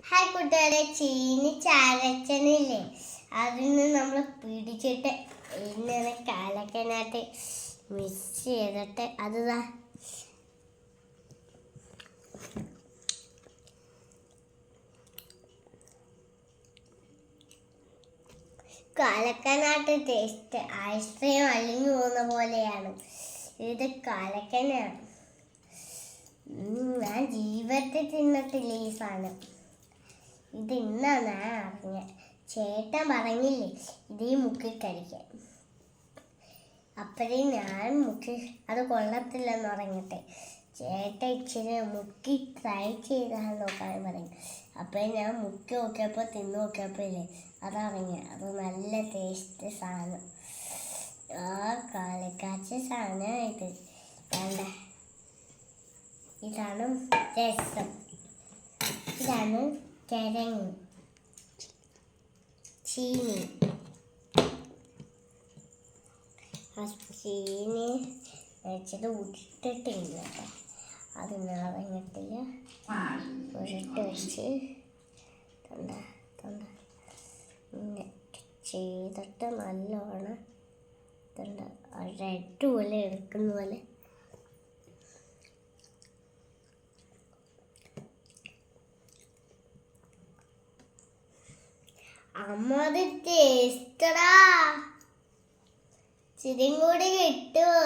Hi കൂട്ടുകാരെ, ചീനി ചാരച്ചനില്ലേ, അതിന് നമ്മൾ പിടിച്ചിട്ട് ഇങ്ങനെ കാലക്കനായിട്ട് മിക്സ് ചെയ്തിട്ട് അത് കാലക്കനാട്ട് ടേസ്റ്റ്. ഐസ്ക്രീം അലിഞ്ഞു പോകുന്ന പോലെയാണ്. ഇത് കാലക്കനാണ്. ഞാൻ ജീവിതത്തിൽ തിന്നിട്ടില്ല ഈ സാധനം. ഇത് ഇന്നാ ഞാൻ അറിഞ്ഞ. ചേട്ടൻ പറഞ്ഞില്ലേ ഇതേ മുക്കി കഴിക്കാൻ. അപ്പോഴേ ഞാൻ മുക്കി അത് കൊള്ളത്തില്ലെന്ന് പറഞ്ഞിട്ട് ചേട്ടൻ ഇച്ചിരി മുക്കി ട്രൈ ചെയ്താൽ നോക്കാൻ പറയും. അപ്പോൾ ഞാൻ മുക്കി നോക്കിയപ്പോൾ തിന്നു നോക്കിയപ്പോൾ ഇല്ലേ അതറിഞ്ഞ അത് നല്ല ടേസ്റ്റ് സാധനം. ആ കാലക്കാച്ച സാധനം ഇത് വേണ്ട. ഇതാണ് രസം, ഇതാണ് കിഴങ്ങ്, ചീനി. ചീനി വെച്ചത് ഉരുട്ടിട്ടില്ല, അത് നിറഞ്ഞിട്ടില്ല. ഉരുട്ട് വെച്ച് ചെയ്തിട്ട് നല്ലോണം റെഡ് പോലെ എടുക്കുന്ന പോലെ അമ്മ അത് ടേസ്റ്റടാ. ചിരിയും കൂടി കിട്ടുമോ?